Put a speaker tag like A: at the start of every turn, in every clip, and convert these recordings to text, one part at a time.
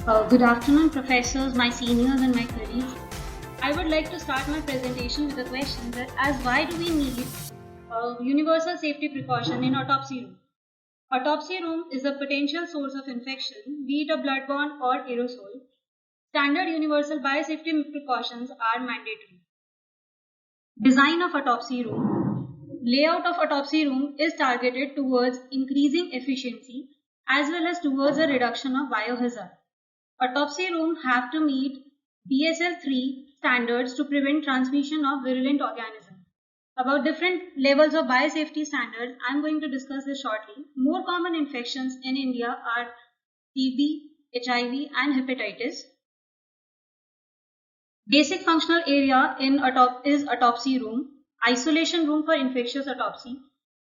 A: Good afternoon, professors, my seniors, and my colleagues. I would like to start my presentation with a question that as why do we need universal safety precaution in autopsy room? Autopsy room is a potential source of infection, be it a bloodborne or aerosol. Standard universal biosafety precautions are mandatory. Design of autopsy room. Layout of autopsy room is targeted towards increasing efficiency as well as towards a reduction of biohazard. Autopsy room have to meet BSL-3 standards to prevent transmission of virulent organisms. About different levels of biosafety standards, I am going to discuss this shortly. More common infections in India are TB, HIV and hepatitis. Basic functional area in is autopsy room, isolation room for infectious autopsy,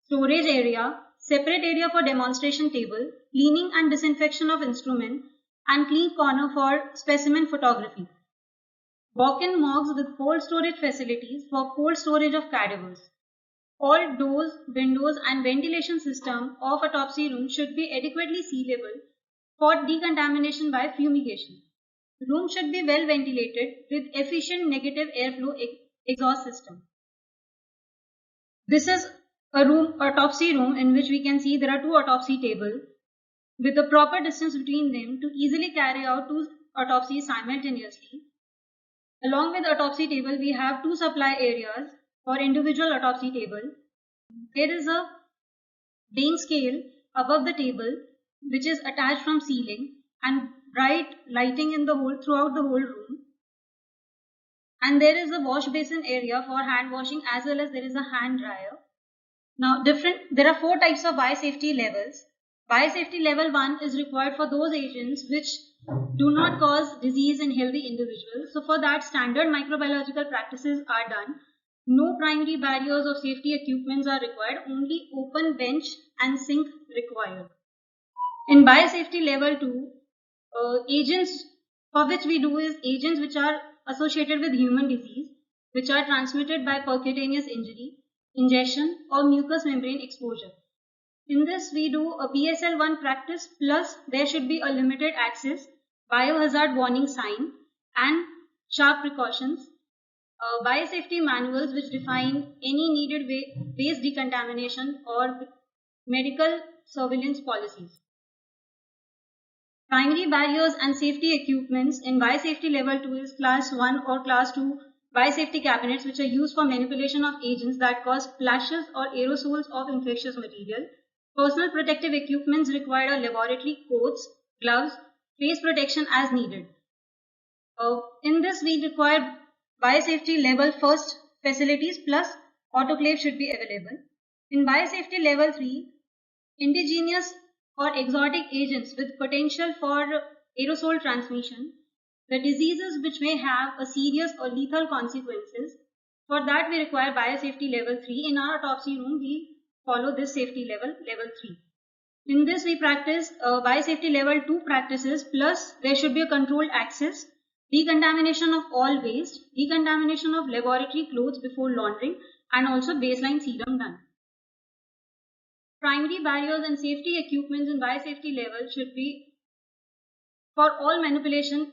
A: storage area, separate area for demonstration table, cleaning and disinfection of instrument, and clean corner for specimen photography. Walk-in morgues with cold storage facilities for cold storage of cadavers. All doors, windows and ventilation system of autopsy room should be adequately sealable for decontamination by fumigation. Room should be well ventilated with efficient negative airflow exhaust system. This is a autopsy room in which we can see there are two autopsy tables with a proper distance between them to easily carry out two autopsies simultaneously. Along with the autopsy table, we have two supply areas for individual autopsy table. There is a weighing scale above the table which is attached from ceiling and bright lighting in throughout the whole room. And there is a wash basin area for hand washing as well as there is a hand dryer. Now there are four types of biosafety levels. Biosafety level 1 is required for those agents which do not cause disease in healthy individuals. So for that, standard microbiological practices are done. No primary barriers of safety equipments are required, only open bench and sink required. In biosafety level 2, agents for which we do is agents which are associated with human disease, which are transmitted by percutaneous injury, ingestion or mucous membrane exposure. In this, we do a BSL-1 practice plus there should be a limited access, biohazard warning sign and sharp precautions, biosafety manuals which define any needed waste decontamination or medical surveillance policies. Primary barriers and safety equipments in biosafety level 2 is class 1 or class 2 biosafety cabinets which are used for manipulation of agents that cause splashes or aerosols of infectious material. Personal protective equipments require a laboratory coats, gloves, face protection as needed. In this, we require biosafety level first facilities plus autoclave should be available. In biosafety level 3, indigenous or exotic agents with potential for aerosol transmission, the diseases which may have a serious or lethal consequences. For that, we require biosafety level 3. In our autopsy room, we follow this safety level 3. In this, we practice biosafety level 2 practices plus there should be a controlled access, decontamination of all waste, decontamination of laboratory clothes before laundering and also baseline serum done. Primary barriers and safety equipments in biosafety level should be for all manipulation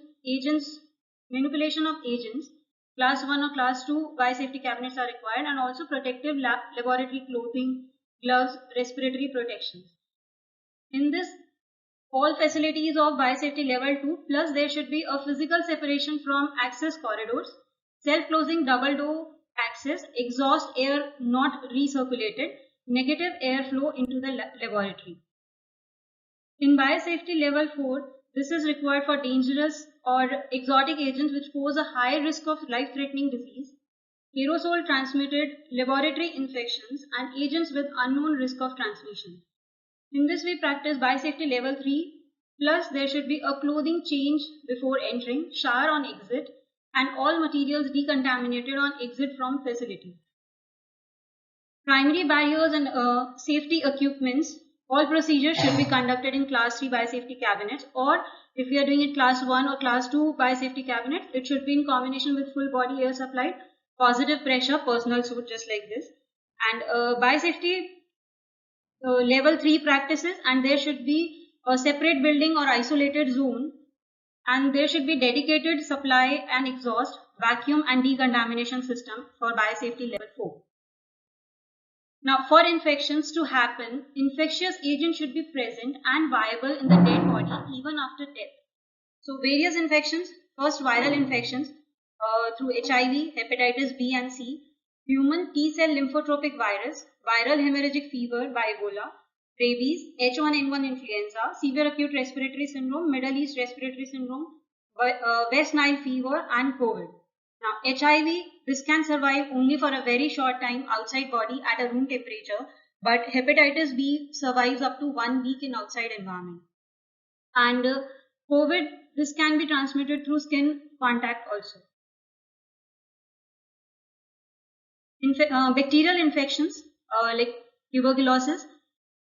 A: of agents, class 1 or class 2 biosafety cabinets are required and also protective laboratory clothing, gloves, respiratory protections. In this, all facilities of biosafety level 2 plus there should be a physical separation from access corridors, self-closing double door access, exhaust air not recirculated, negative airflow into the laboratory. In biosafety level 4, this is required for dangerous or exotic agents which pose a high risk of life-threatening disease, aerosol transmitted laboratory infections and agents with unknown risk of transmission. In this, we practice biosafety level 3 plus there should be a clothing change before entering, shower on exit and all materials decontaminated on exit from facility. Primary barriers and safety equipments, all procedures should be conducted in class 3 biosafety cabinets, or if we are doing it class 1 or class 2 biosafety cabinets, it should be in combination with full body air supply, positive pressure, personal suit just like this, and biosafety level 3 practices, and there should be a separate building or isolated zone And there should be dedicated supply and exhaust, vacuum and decontamination system for biosafety level 4. Now, for infections to happen, infectious agent should be present and viable in the dead body even after death. So, various infections, first viral infections through HIV, hepatitis B and C, human T-cell lymphotropic virus, viral hemorrhagic fever by Ebola, rabies, H1N1 influenza, severe acute respiratory syndrome, Middle East respiratory syndrome, West Nile fever and COVID. Now, HIV, this can survive only for a very short time outside body at a room temperature, but hepatitis B survives up to 1 week in outside environment. And COVID, this can be transmitted through skin contact also. Bacterial infections like tuberculosis,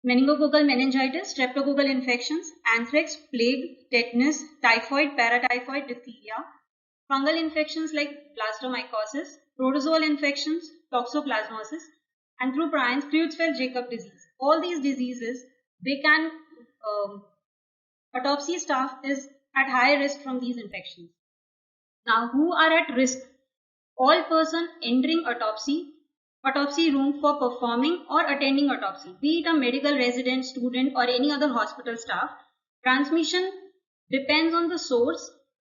A: meningococcal meningitis, streptococcal infections, anthrax, plague, tetanus, typhoid, paratyphoid, diphtheria, fungal infections like blastomycosis, protozoal infections, toxoplasmosis, and through prions, Creutzfeldt-Jakob disease. All these diseases, they can, autopsy staff is at high risk from these infections. Now, who are at risk? All person entering autopsy room for performing or attending autopsy, be it a medical resident, student, or any other hospital staff. Transmission depends on the source,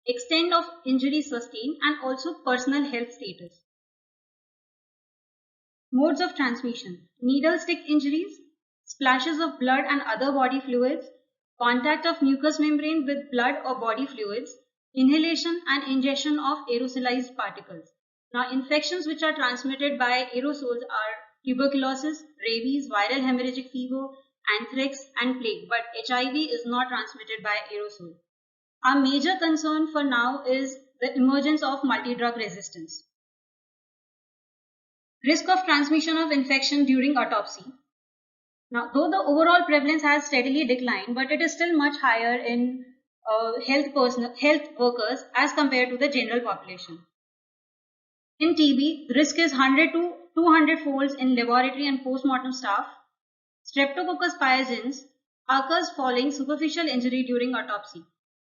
A: extent of injury sustained, and also personal health status. Modes of transmission: needle stick injuries, splashes of blood and other body fluids, contact of mucous membrane with blood or body fluids, inhalation and ingestion of aerosolized particles. Now, infections which are transmitted by aerosols are tuberculosis, rabies, viral hemorrhagic fever, anthrax, and plague, but HIV is not transmitted by aerosol. Our major concern for now is the emergence of multi-drug resistance. Risk of transmission of infection during autopsy. Now, though the overall prevalence has steadily declined, but it is still much higher in health workers as compared to the general population. In TB, the risk is 100 to 200 folds in laboratory and post-mortem staff. Streptococcus pyogenes occurs following superficial injury during autopsy.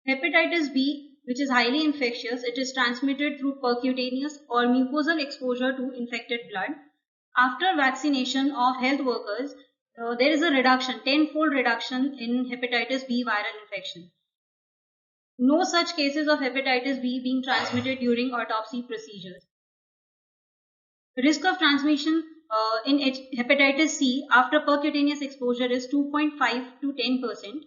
A: Hepatitis B, which is highly infectious, it is transmitted through percutaneous or mucosal exposure to infected blood. After vaccination of health workers, there is a reduction, 10-fold reduction in hepatitis B viral infection. No such cases of hepatitis B being transmitted during autopsy procedures. Risk of transmission in hepatitis C after percutaneous exposure is 2.5 to 10%.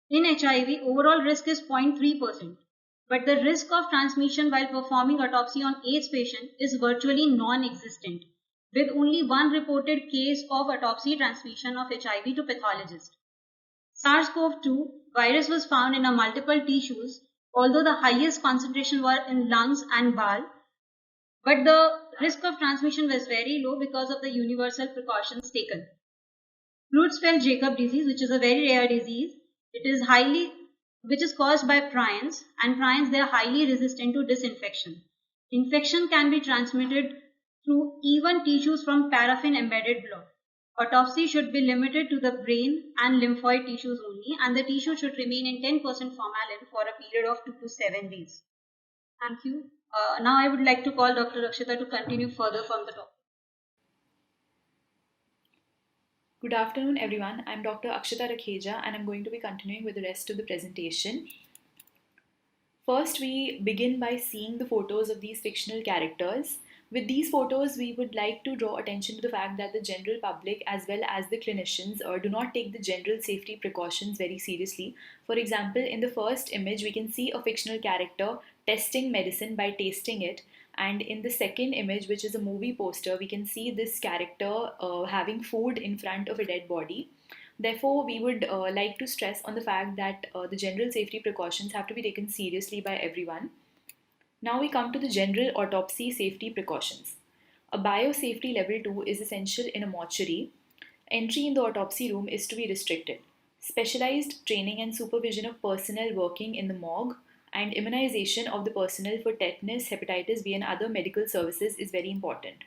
A: In HIV, overall risk is 0.3%. But the risk of transmission while performing autopsy on AIDS patient is virtually non-existent, with only one reported case of autopsy transmission of HIV to pathologist. SARS-CoV-2 virus was found in a multiple tissues, although the highest concentration were in lungs and bowel, but the risk of transmission was very low because of the universal precautions taken. Creutzfeldt-Jakob disease, which is a very rare disease, which is caused by prions, and prions, they are highly resistant to disinfection. Infection can be transmitted through even tissues from paraffin embedded blood. Autopsy should be limited to the brain and lymphoid tissues only, and the tissue should remain in 10% formalin for a period of 2 to 7 days. Thank you. Now I would like to call Dr. Akshita to continue further from the topic.
B: Good afternoon, everyone. I'm Dr. Akshita and I'm going to be continuing with the rest of the presentation. First, we begin by seeing the photos of these fictional characters. With these photos, we would like to draw attention to the fact that the general public as well as the clinicians do not take the general safety precautions very seriously. For example, in the first image, we can see a fictional character testing medicine by tasting it. And in the second image, which is a movie poster, we can see this character having food in front of a dead body. Therefore, we would like to stress on the fact that the general safety precautions have to be taken seriously by everyone. Now we come to the general autopsy safety precautions. A biosafety level 2 is essential in a mortuary. Entry in the autopsy room is to be restricted. Specialized training and supervision of personnel working in the morgue and immunization of the personnel for tetanus, hepatitis B and other medical services is very important.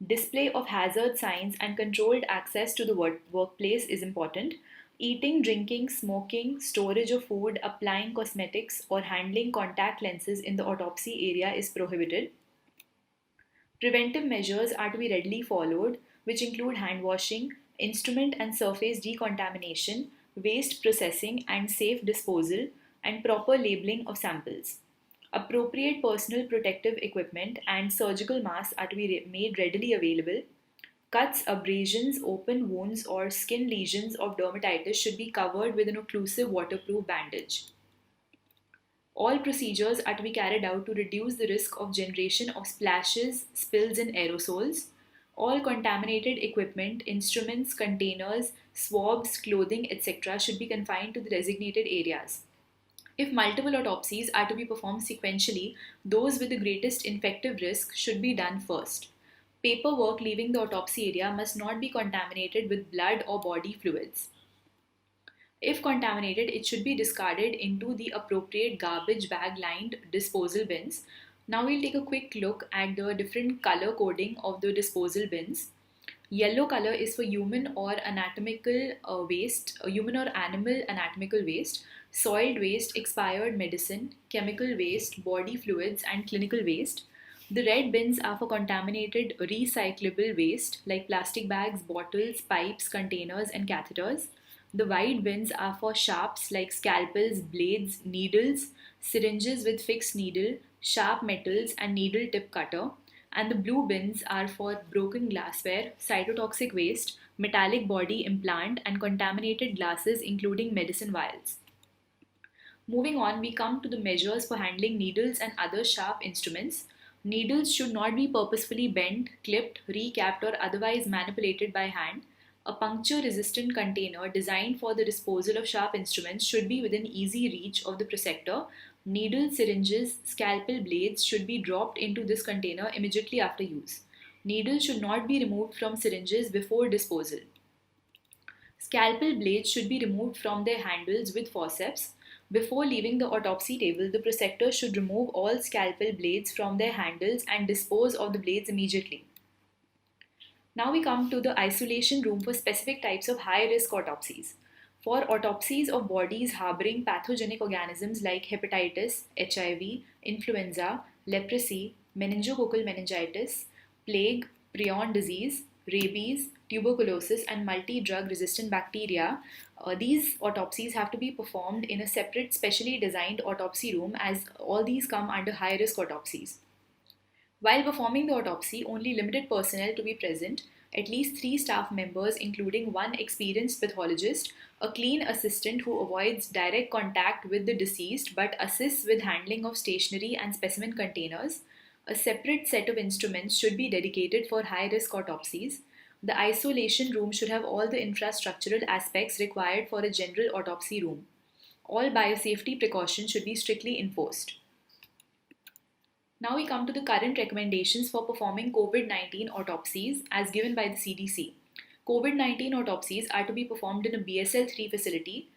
B: Display of hazard signs and controlled access to the workplace is important. Eating, drinking, smoking, storage of food, applying cosmetics, or handling contact lenses in the autopsy area is prohibited. Preventive measures are to be readily followed, which include hand washing, instrument and surface decontamination, waste processing and safe disposal, and proper labeling of samples. Appropriate personal protective equipment and surgical masks are to be made readily available. Cuts, abrasions, open wounds, or skin lesions of dermatitis should be covered with an occlusive waterproof bandage. All procedures are to be carried out to reduce the risk of generation of splashes, spills, and aerosols. All contaminated equipment, instruments, containers, swabs, clothing, etc. should be confined to the designated areas. If multiple autopsies are to be performed sequentially, those with the greatest infective risk should be done first. Paperwork leaving the autopsy area must not be contaminated with blood or body fluids. If contaminated, it should be discarded into the appropriate garbage bag lined disposal bins. Now we'll take a quick look at the different color coding of the disposal bins. Yellow color is for human or anatomical waste, human or animal anatomical waste, soiled waste, expired medicine, chemical waste, body fluids, and clinical waste. The red bins are for contaminated recyclable waste like plastic bags, bottles, pipes, containers, and catheters. The white bins are for sharps like scalpels, blades, needles, syringes with fixed needle, sharp metals, and needle tip cutter. And the blue bins are for broken glassware, cytotoxic waste, metallic body implant, and contaminated glasses, including medicine vials. Moving on, we come to the measures for handling needles and other sharp instruments. Needles should not be purposefully bent, clipped, recapped, or otherwise manipulated by hand. A puncture-resistant container designed for the disposal of sharp instruments should be within easy reach of the prosector. Needles, syringes, scalpel blades should be dropped into this container immediately after use. Needles should not be removed from syringes before disposal. Scalpel blades should be removed from their handles with forceps. Before leaving the autopsy table, the prosector should remove all scalpel blades from their handles and dispose of the blades immediately. Now we come to the isolation room for specific types of high-risk autopsies. For autopsies of bodies harboring pathogenic organisms like hepatitis, HIV, influenza, leprosy, meningococcal meningitis, plague, prion disease, rabies, tuberculosis, and multi-drug resistant bacteria, these autopsies have to be performed in a separate specially designed autopsy room, as all these come under high-risk autopsies. While performing the autopsy, only limited personnel to be present, at least 3 staff members including 1 experienced pathologist, a clean assistant who avoids direct contact with the deceased but assists with handling of stationery and specimen containers. A separate set of instruments should be dedicated for high-risk autopsies. The isolation room should have all the infrastructural aspects required for a general autopsy room. All biosafety precautions should be strictly enforced. Now we come to the current recommendations for performing COVID-19 autopsies as given by the CDC. COVID-19 autopsies are to be performed in a BSL-3 facility.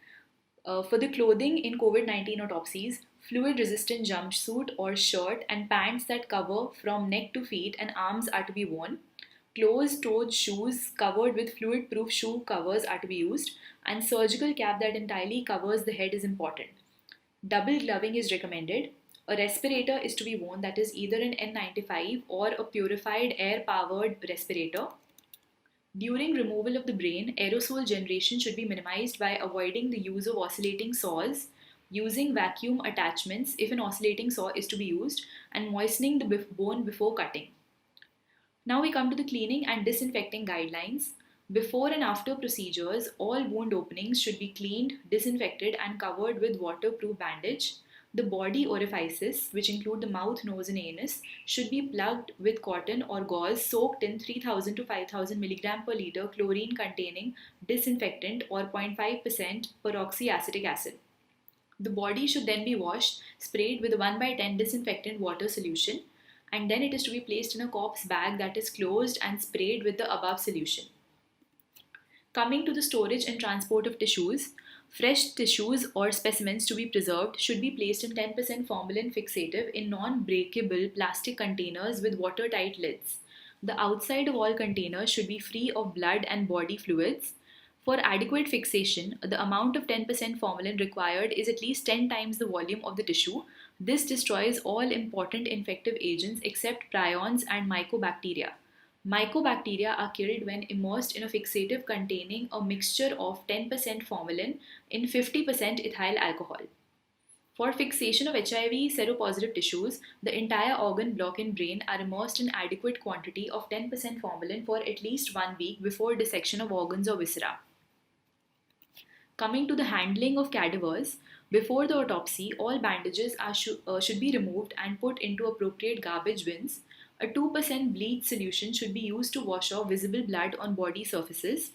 B: For the clothing in COVID-19 autopsies, fluid-resistant jumpsuit or shirt and pants that cover from neck to feet and arms are to be worn. Closed-toed shoes covered with fluid-proof shoe covers are to be used, and surgical cap that entirely covers the head is important. Double gloving is recommended. A respirator is to be worn, that is either an N95 or a purified air-powered respirator. During removal of the brain, aerosol generation should be minimized by avoiding the use of oscillating saws, using vacuum attachments if an oscillating saw is to be used, and moistening the bone before cutting. Now we come to the cleaning and disinfecting guidelines. Before and after procedures, all wound openings should be cleaned, disinfected, and covered with waterproof bandage. The body orifices, which include the mouth, nose, and anus, should be plugged with cotton or gauze soaked in 3000 to 5000 mg per liter chlorine containing disinfectant or 0.5% peroxyacetic acid. The body should then be washed, sprayed with a 1/10 disinfectant water solution, and then it is to be placed in a corpse bag that is closed and sprayed with the above solution. Coming to the storage and transport of tissues, fresh tissues or specimens to be preserved should be placed in 10% formalin fixative in non-breakable plastic containers with watertight lids. The outside of all containers should be free of blood and body fluids. For adequate fixation, the amount of 10% formalin required is at least 10 times the volume of the tissue. This destroys all important infective agents except prions and mycobacteria. Mycobacteria are killed when immersed in a fixative containing a mixture of 10% formalin in 50% ethyl alcohol. For fixation of HIV seropositive tissues, the entire organ block and brain are immersed in adequate quantity of 10% formalin for at least 1 week before dissection of organs or viscera. Coming to the handling of cadavers, before the autopsy, all bandages should be removed and put into appropriate garbage bins. A 2% bleach solution should be used to wash off visible blood on body surfaces.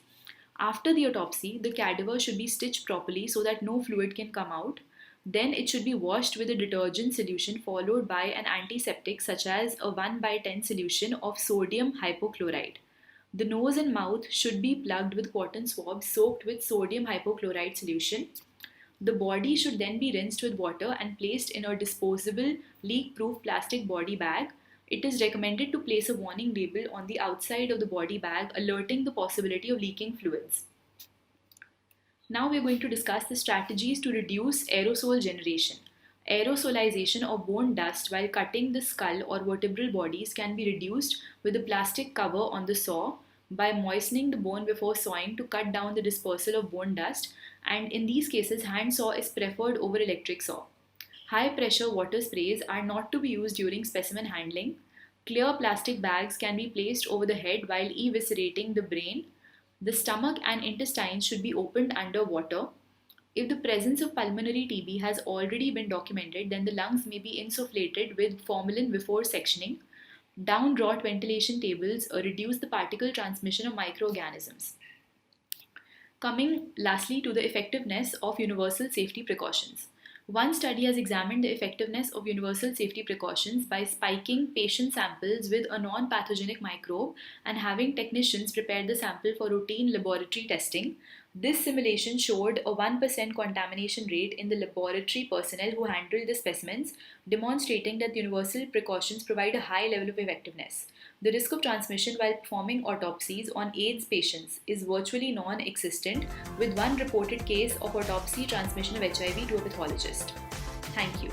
B: After the autopsy, the cadaver should be stitched properly so that no fluid can come out. Then it should be washed with a detergent solution followed by an antiseptic such as a 1/10 solution of sodium hypochlorite. The nose and mouth should be plugged with cotton swabs soaked with sodium hypochlorite solution. The body should then be rinsed with water and placed in a disposable, leak-proof plastic body bag. It is recommended to place a warning label on the outside of the body bag alerting the possibility of leaking fluids. Now we are going to discuss the strategies to reduce aerosol generation. Aerosolization of bone dust while cutting the skull or vertebral bodies can be reduced with a plastic cover on the saw by moistening the bone before sawing to cut down the dispersal of bone dust, and in these cases hand saw is preferred over electric saw. High pressure water sprays are not to be used during specimen handling. Clear plastic bags can be placed over the head while eviscerating the brain. The stomach and intestines should be opened under water. If the presence of pulmonary TB has already been documented, then the lungs may be insufflated with formalin before sectioning. Down-draught ventilation tables reduce the particle transmission of microorganisms. Coming lastly to the effectiveness of universal safety precautions. One study has examined the effectiveness of universal safety precautions by spiking patient samples with a non-pathogenic microbe and having technicians prepare the sample for routine laboratory testing. This simulation showed a 1% contamination rate in the laboratory personnel who handled the specimens, demonstrating that the universal precautions provide a high level of effectiveness. The risk of transmission while performing autopsies on AIDS patients is virtually non-existent, with one reported case of autopsy transmission of HIV to a pathologist. Thank you.